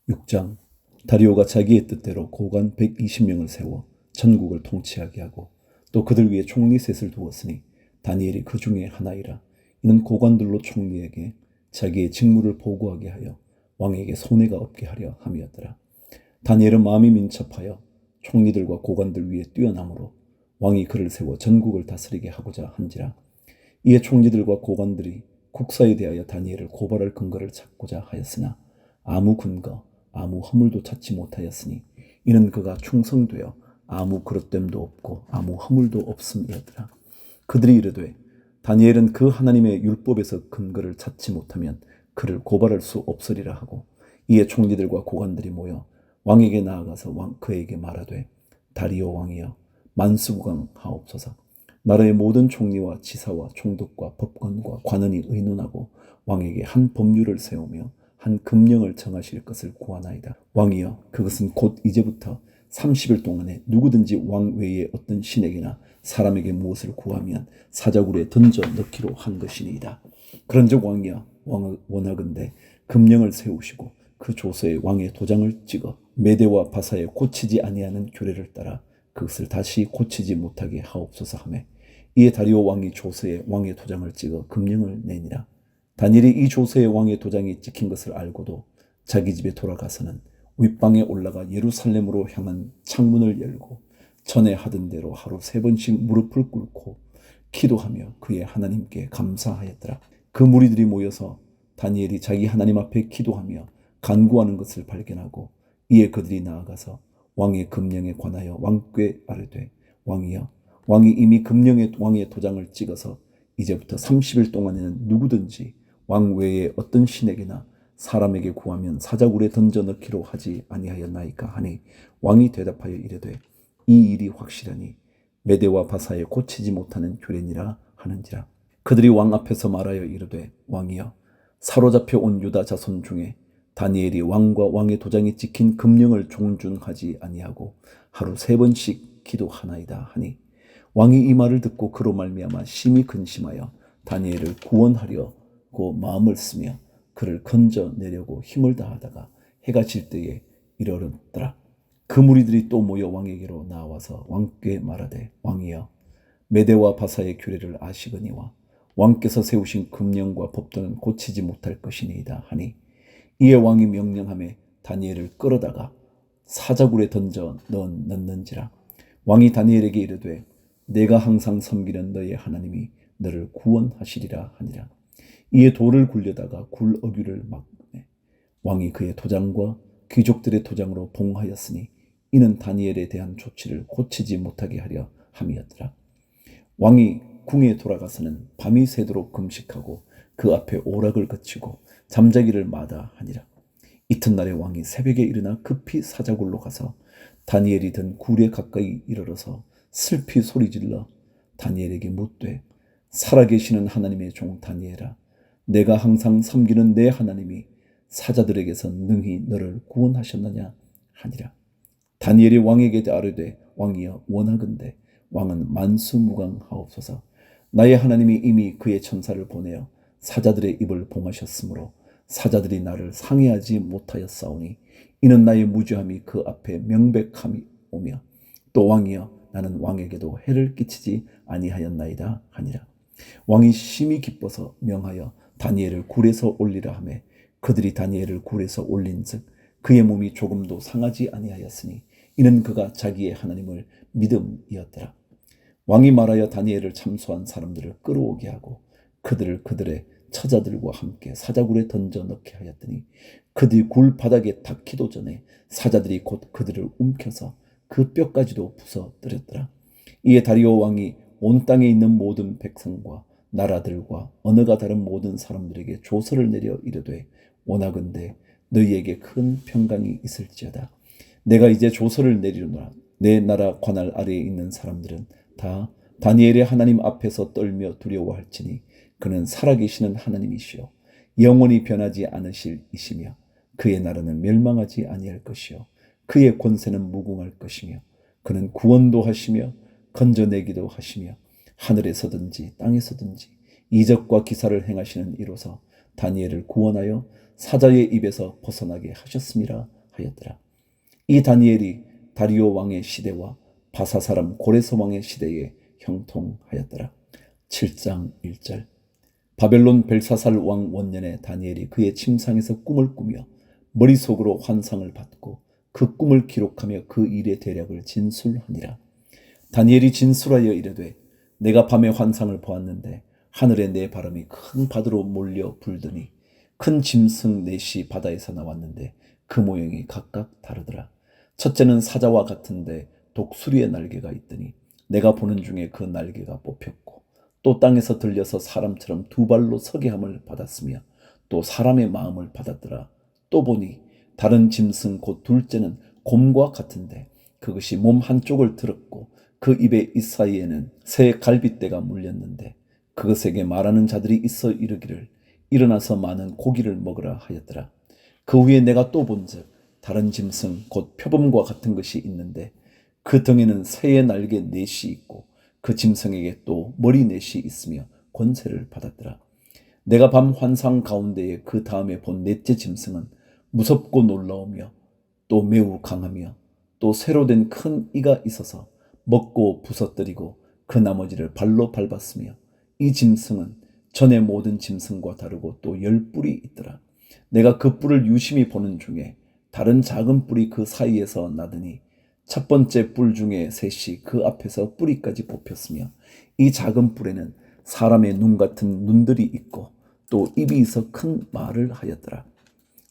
6장. 다리오가 자기의 뜻대로 고관 120명을 세워 전국을 통치하게 하고 또 그들 위에 총리 셋을 두었으니 다니엘이 그 중에 하나이라. 이는 고관들로 총리에게 자기의 직무를 보고하게 하여 왕에게 손해가 없게 하려 함이었더라. 다니엘은 마음이 민첩하여 총리들과 고관들 위에 뛰어남으로 왕이 그를 세워 전국을 다스리게 하고자 한지라. 이에 총리들과 고관들이 국사에 대하여 다니엘을 고발할 근거를 찾고자 하였으나 아무 근거 아무 허물도 찾지 못하였으니 이는 그가 충성되어 아무 그릇됨도 없고 아무 허물도 없음이었더라. 그들이 이르되 다니엘은 그 하나님의 율법에서 근거를 찾지 못하면 그를 고발할 수 없으리라 하고, 이에 총리들과 고관들이 모여 왕에게 나아가서 그에게 말하되 다리오 왕이여 만수무강하옵소서. 나라의 모든 총리와 지사와 총독과 법관과 관원이 의논하고 왕에게 한 법률을 세우며 한 금령을 정하실 것을 구하나이다. 왕이여 그것은 곧 이제부터 30일 동안에 누구든지 왕 외에 어떤 신에게나 사람에게 무엇을 구하면 사자굴에 던져 넣기로 한 것이니이다. 그런즉 왕이여 원하건대 금령을 세우시고 그 조서에 왕의 도장을 찍어 메대와 바사에 고치지 아니하는 규례를 따라 그것을 다시 고치지 못하게 하옵소서 하매, 이에 다리오 왕이 조서에 왕의 도장을 찍어 금령을 내니라. 다니엘이 이 조서에 왕의 도장이 찍힌 것을 알고도 자기 집에 돌아가서는 윗방에 올라가 예루살렘으로 향한 창문을 열고 전에 하던 대로 하루 3번씩 무릎을 꿇고 기도하며 그의 하나님께 감사하였더라. 그 무리들이 모여서 다니엘이 자기 하나님 앞에 기도하며 간구하는 것을 발견하고, 이에 그들이 나아가서 왕의 금령에 관하여 왕께 아뢰되 왕이여 왕이 이미 금령에 왕의 도장을 찍어서 이제부터 30일 동안에는 누구든지 왕 외에 어떤 신에게나 사람에게 구하면 사자굴에 던져 넣기로 하지 아니하였나이까 하니, 왕이 대답하여 이르되 이 일이 확실하니 메대와 바사에 고치지 못하는 규례니라 하는지라. 그들이 왕 앞에서 말하여 이르되 왕이여 사로잡혀 온 유다 자손 중에 다니엘이 왕과 왕의 도장이 찍힌 금령을 종준하지 아니하고 하루 3번씩 기도하나이다 하니, 왕이 이 말을 듣고 그로 말미암아 심히 근심하여 다니엘을 구원하려고 마음을 쓰며 그를 건져내려고 힘을 다하다가 해가 질 때에 이르렀더라. 그 무리들이 또 모여 왕에게로 나와서 왕께 말하되 왕이여 메대와 바사의 규례를 아시거니와 왕께서 세우신 금령과 법도는 고치지 못할 것이니이다 하니, 이에 왕이 명령하매 다니엘을 끌어다가 사자굴에 던져 넣는지라. 왕이 다니엘에게 이르되 내가 항상 섬기는 너의 하나님이 너를 구원하시리라 하니라. 이에 돌을 굴려다가 굴 어귀를 막매 왕이 그의 도장과 귀족들의 도장으로 봉하였으니 이는 다니엘에 대한 조치를 고치지 못하게 하려 함이었더라. 왕이 궁에 돌아가서는 밤이 새도록 금식하고 그 앞에 오락을 그치고 잠자기를 마다하니라. 이튿날에 왕이 새벽에 일어나 급히 사자굴로 가서 다니엘이 든 굴에 가까이 이르러서 슬피 소리질러 다니엘에게 묻되 살아계시는 하나님의 종 다니엘아, 내가 항상 섬기는 내 하나님이 사자들에게서 능히 너를 구원하셨느냐 하니라. 다니엘이 왕에게 아뢰되 왕이여 원하건대 왕은 만수무강하옵소서. 나의 하나님이 이미 그의 천사를 보내어 사자들의 입을 봉하셨으므로 사자들이 나를 상해하지 못하였사오니 이는 나의 무죄함이 그 앞에 명백함이 오며 또 왕이여 나는 왕에게도 해를 끼치지 아니하였나이다 하니라. 왕이 심히 기뻐서 명하여 다니엘을 굴에서 올리라 하매 그들이 다니엘을 굴에서 올린즉 그의 몸이 조금도 상하지 아니하였으니 이는 그가 자기의 하나님을 믿음이었더라. 왕이 말하여 다니엘을 참소한 사람들을 끌어오게 하고 그들을 그들의 처자들과 함께 사자굴에 던져 넣게 하였더니 그들이 굴 바닥에 닿기도 전에 사자들이 곧 그들을 움켜서 그 뼈까지도 부서뜨렸더라. 이에 다리오 왕이 온 땅에 있는 모든 백성과 나라들과 언어가 다른 모든 사람들에게 조서를 내려 이르되 원하건대 너희에게 큰 평강이 있을지어다. 내가 이제 조서를 내리노라. 내 나라 관할 아래에 있는 사람들은 다 다니엘의 하나님 앞에서 떨며 두려워할지니 그는 살아계시는 하나님이시요 영원히 변하지 않으실 이시며 그의 나라는 멸망하지 아니할 것이요 그의 권세는 무궁할 것이며 그는 구원도 하시며 건져내기도 하시며 하늘에서든지 땅에서든지 이적과 기사를 행하시는 이로서 다니엘을 구원하여 사자의 입에서 벗어나게 하셨음이라 하였더라. 이 다니엘이 다리오 왕의 시대와 바사 사람 고레스 왕의 시대에 형통하였더라. 7장 1절. 바벨론 벨사살 왕 원년에 다니엘이 그의 침상에서 꿈을 꾸며 머릿속으로 환상을 받고 그 꿈을 기록하며 그 일의 대략을 진술하니라. 다니엘이 진술하여 이르되 내가 밤에 환상을 보았는데 하늘에 내 바람이 큰 바다로 몰려 불더니 큰 짐승 넷이 바다에서 나왔는데 그 모양이 각각 다르더라. 첫째는 사자와 같은데 독수리의 날개가 있더니 내가 보는 중에 그 날개가 뽑혔고 또 땅에서 들려서 사람처럼 두 발로 서게 함을 받았으며 또 사람의 마음을 받았더라. 또 보니 다른 짐승 곧 둘째는 곰과 같은데 그것이 몸 한쪽을 들었고 그 입의 잇사이에는 새 갈빗대가 물렸는데 그것에게 말하는 자들이 있어 이르기를 일어나서 많은 고기를 먹으라 하였더라. 그 후에 내가 또 본즉 다른 짐승 곧 표범과 같은 것이 있는데 그 등에는 새의 날개 넷이 있고 그 짐승에게 또 머리 넷이 있으며 권세를 받았더라. 내가 밤 환상 가운데에 그 다음에 본 넷째 짐승은 무섭고 놀라우며 또 매우 강하며 또 새로 된 큰 이가 있어서 먹고 부서뜨리고 그 나머지를 발로 밟았으며 이 짐승은 전의 모든 짐승과 다르고 또 10뿔이 있더라. 내가 그 뿔을 유심히 보는 중에 다른 작은 뿔이 그 사이에서 나더니 첫 번째 뿔 중에 셋이 그 앞에서 뿌리까지 뽑혔으며 이 작은 뿔에는 사람의 눈 같은 눈들이 있고 또 입이 있어 큰 말을 하였더라.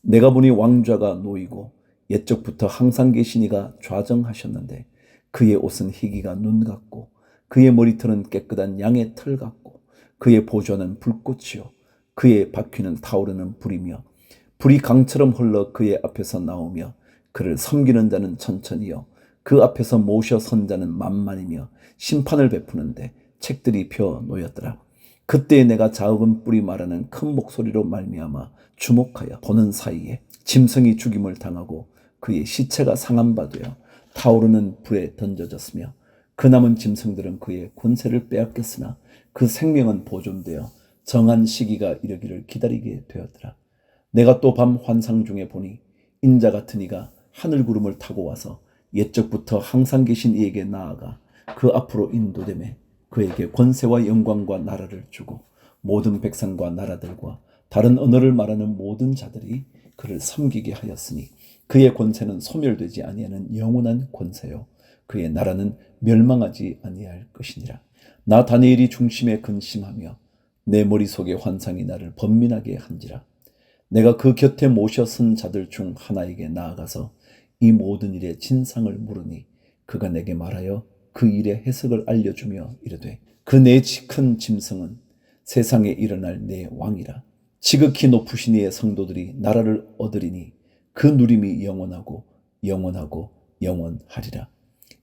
내가 보니 왕좌가 놓이고 옛적부터 항상 계신 이가 좌정하셨는데 그의 옷은 희기가 눈 같고 그의 머리털은 깨끗한 양의 털 같고 그의 보좌는 불꽃이요 그의 바퀴는 타오르는 불이며 불이 강처럼 흘러 그의 앞에서 나오며 그를 섬기는 자는 천천히요 그 앞에서 모셔 선 자는 만만이며 심판을 베푸는데 책들이 펴 놓였더라. 그때 내가 작은 뿔이 말하는 큰 목소리로 말미암아 주목하여 보는 사이에 짐승이 죽임을 당하고 그의 시체가 상한 바 되어 타오르는 불에 던져졌으며 그 남은 짐승들은 그의 권세를 빼앗겼으나 그 생명은 보존되어 정한 시기가 이르기를 기다리게 되었더라. 내가 또 밤 환상 중에 보니 인자 같은 이가 하늘 구름을 타고 와서 옛적부터 항상 계신 이에게 나아가 그 앞으로 인도되매 그에게 권세와 영광과 나라를 주고 모든 백성과 나라들과 다른 언어를 말하는 모든 자들이 그를 섬기게 하였으니 그의 권세는 소멸되지 아니하는 영원한 권세요 그의 나라는 멸망하지 아니할 것이니라. 나 다니엘이 중심에 근심하며 내 머릿속의 환상이 나를 번민하게 한지라. 내가 그 곁에 모셔 선 자들 중 하나에게 나아가서 이 모든 일의 진상을 물으니 그가 내게 말하여 그 일의 해석을 알려주며 이르되 그 네 큰 짐승은 세상에 일어날 내 왕이라. 지극히 높으신 이의 성도들이 나라를 얻으리니 그 누림이 영원하고 영원하고 영원하리라.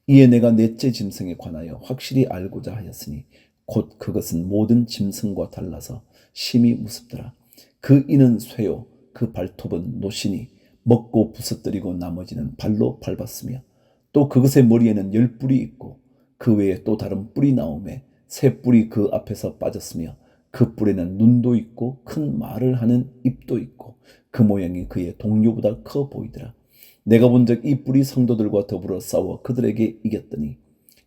이에 내가 넷째 짐승에 관하여 확실히 알고자 하였으니 곧 그것은 모든 짐승과 달라서 심히 무섭더라. 그 이는 쇠요 그 발톱은 노시니 먹고 부서뜨리고 나머지는 발로 밟았으며 또 그것의 머리에는 10뿔이 있고 그 외에 또 다른 뿔이 나오매 새 뿔이 그 앞에서 빠졌으며 그 뿔에는 눈도 있고 큰 말을 하는 입도 있고 그 모양이 그의 동료보다 커 보이더라. 내가 본즉 이 뿔이 성도들과 더불어 싸워 그들에게 이겼더니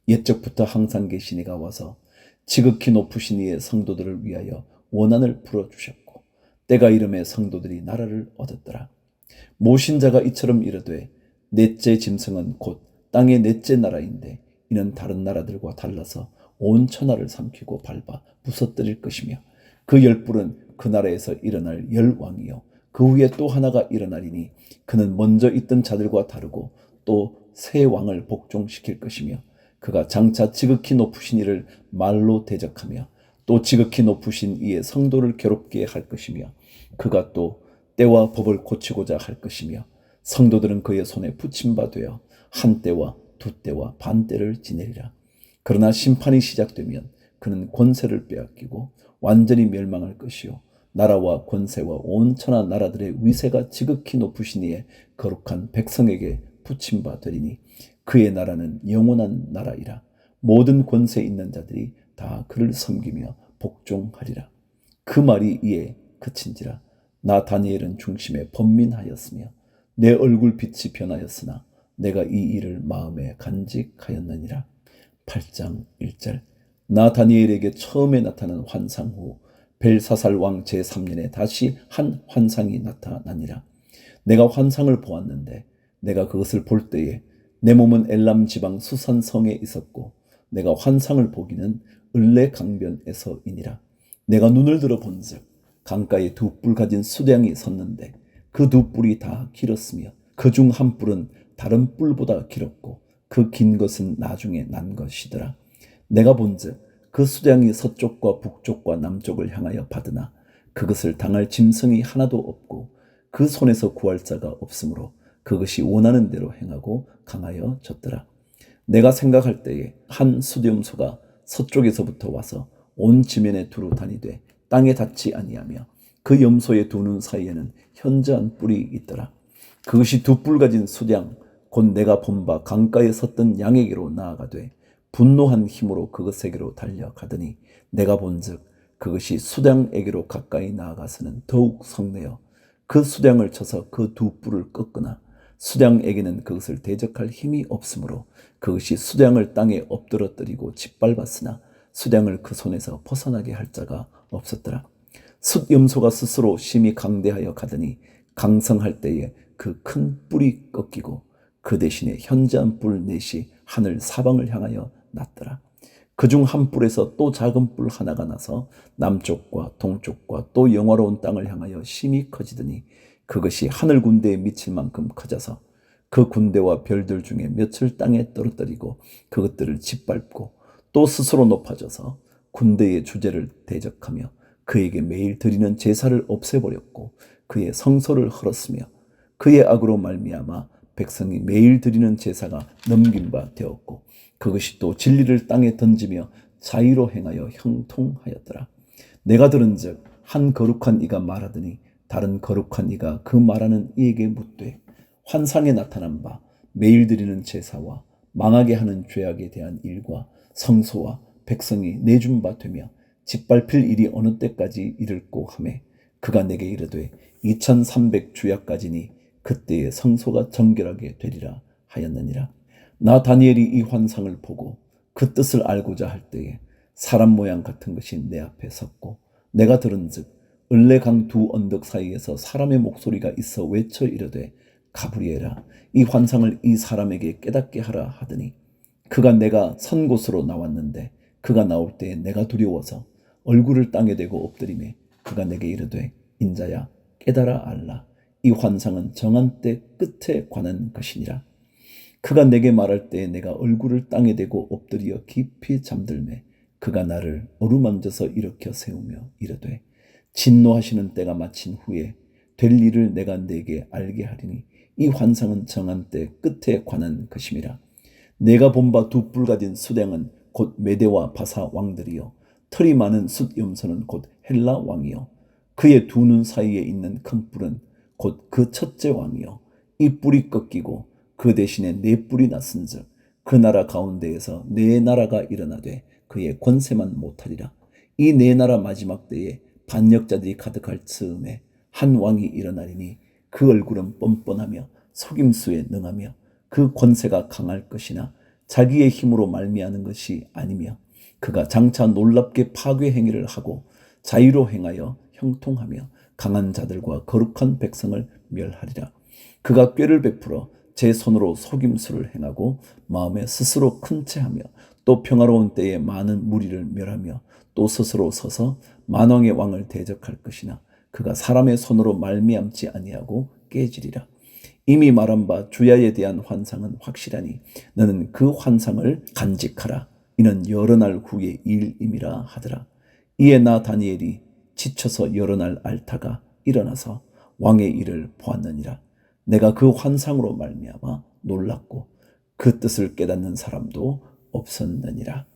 옛적부터 항상 계신 이가 와서 지극히 높으신 이의 성도들을 위하여 원한을 풀어주셨고 때가 이름에 성도들이 나라를 얻었더라. 모신 자가 이처럼 이르되 넷째 짐승은 곧 땅의 넷째 나라인데 이는 다른 나라들과 달라서 온 천하를 삼키고 밟아 부서뜨릴 것이며 그 10뿔은 그 나라에서 일어날 10왕이요 그 후에 또 하나가 일어나리니 그는 먼저 있던 자들과 다르고 또 새 왕을 복종시킬 것이며 그가 장차 지극히 높으신 이를 말로 대적하며 또 지극히 높으신 이의 성도를 괴롭게 할 것이며 그가 또 때와 법을 고치고자 할 것이며 성도들은 그의 손에 붙임 바 되어 한 때와 두 때와 반 때를 지내리라. 그러나 심판이 시작되면 그는 권세를 빼앗기고 완전히 멸망할 것이요 나라와 권세와 온 천하 나라들의 위세가 지극히 높으신 이의 거룩한 백성에게 붙임 바 되리니 그의 나라는 영원한 나라이라. 모든 권세 있는 자들이 다 그를 섬기며 복종하리라. 그 말이 이에 그친지라. 나 다니엘은 중심에 번민하였으며 내 얼굴 빛이 변하였으나 내가 이 일을 마음에 간직하였느니라. 8장 1절. 나 다니엘에게 처음에 나타난 환상 후 벨사살 왕 제3년에 다시 한 환상이 나타나니라. 내가 환상을 보았는데 내가 그것을 볼 때에 내 몸은 엘람 지방 수산성에 있었고 내가 환상을 보기는 을레 강변에서이니라. 내가 눈을 들어 본즉 강가에 두 뿔 가진 수량이 섰는데 그 두 뿔이 다 길었으며 그 중 한 뿔은 다른 뿔보다 길었고 그 긴 것은 나중에 난 것이더라. 내가 본즉 그 수량이 서쪽과 북쪽과 남쪽을 향하여 받으나 그것을 당할 짐승이 하나도 없고 그 손에서 구할 자가 없으므로 그것이 원하는 대로 행하고 강하여졌더라. 내가 생각할 때에 한 숫염소가 서쪽에서부터 와서 온 지면에 두루 다니되 땅에 닿지 아니하며 그 염소의 두 눈 사이에는 현저한 뿔이 있더라. 그것이 두 뿔 가진 수량 곧 내가 본 바 강가에 섰던 양에게로 나아가되 분노한 힘으로 그것에게로 달려가더니 내가 본즉 그것이 수량에게로 가까이 나아가서는 더욱 성내어 그 수량을 쳐서 그 두 뿔을 꺾으나 수량에게는 그것을 대적할 힘이 없으므로 그것이 수량을 땅에 엎드러뜨리고 짓밟았으나 수량을 그 손에서 벗어나게 할 자가 없었더라. 숫염소가 스스로 심히 강대하여 가더니 강성할 때에 그 큰 뿔이 꺾이고 그 대신에 현저한 뿔 넷이 하늘 사방을 향하여 났더라. 그중 한 뿔에서 또 작은 뿔 하나가 나서 남쪽과 동쪽과 또 영화로운 땅을 향하여 심히 커지더니 그것이 하늘 군대에 미칠 만큼 커져서 그 군대와 별들 중에 몇을 땅에 떨어뜨리고 그것들을 짓밟고 또 스스로 높아져서 군대의 주제를 대적하며 그에게 매일 드리는 제사를 없애버렸고 그의 성소를 헐었으며 그의 악으로 말미암아 백성이 매일 드리는 제사가 넘긴 바 되었고 그것이 또 진리를 땅에 던지며 자의로 행하여 형통하였더라. 내가 들은즉 한 거룩한 이가 말하더니 다른 거룩한 이가 그 말하는 이에게 묻되 환상에 나타난 바 매일 드리는 제사와 망하게 하는 죄악에 대한 일과 성소와 백성이 내준 바 되며 짓밟힐 일이 어느 때까지 이를꼬 하매 그가 내게 이르되 2300 주야까지니 그때에 성소가 정결하게 되리라 하였느니라. 나 다니엘이 이 환상을 보고 그 뜻을 알고자 할 때에 사람 모양 같은 것이 내 앞에 섰고 내가 들은즉 을레강 두 언덕 사이에서 사람의 목소리가 있어 외쳐 이르되 가브리엘아 이 환상을 이 사람에게 깨닫게 하라 하더니 그가 내가 선 곳으로 나왔는데 그가 나올 때에 내가 두려워서 얼굴을 땅에 대고 엎드리매 그가 내게 이르되 인자야 깨달아 알라 이 환상은 정한 때 끝에 관한 것이니라. 그가 내게 말할 때에 내가 얼굴을 땅에 대고 엎드려 깊이 잠들매 그가 나를 어루만져서 일으켜 세우며 이르되 진노하시는 때가 마친 후에 될 일을 내가 네게 알게 하리니 이 환상은 정한 때 끝에 관한 것임이라. 내가 본 바 두 뿔 가진 수량은 곧 메대와 바사 왕들이요 털이 많은 숫염소는 곧 헬라 왕이요 그의 두 눈 사이에 있는 큰 뿔은 곧 그 첫째 왕이요 이 뿔이 꺾이고 그 대신에 네 뿔이 났은즉 그 나라 가운데에서 네 나라가 일어나되 그의 권세만 못하리라. 이 네 나라 마지막 때에 반역자들이 가득할 즈음에 한 왕이 일어나리니 그 얼굴은 뻔뻔하며 속임수에 능하며 그 권세가 강할 것이나 자기의 힘으로 말미암는 것이 아니며 그가 장차 놀랍게 파괴 행위를 하고 자유로 행하여 형통하며 강한 자들과 거룩한 백성을 멸하리라. 그가 꾀를 베풀어 제 손으로 속임수를 행하고 마음에 스스로 큰 채하며 또 평화로운 때에 많은 무리를 멸하며 또 스스로 서서 만왕의 왕을 대적할 것이나 그가 사람의 손으로 말미암지 아니하고 깨지리라. 이미 말한 바 주야에 대한 환상은 확실하니 너는 그 환상을 간직하라. 이는 여러 날 후의 일임이라 하더라. 이에 나 다니엘이 지쳐서 여러 날 앓다가 일어나서 왕의 일을 보았느니라. 내가 그 환상으로 말미암아 놀랐고 그 뜻을 깨닫는 사람도 없었느니라.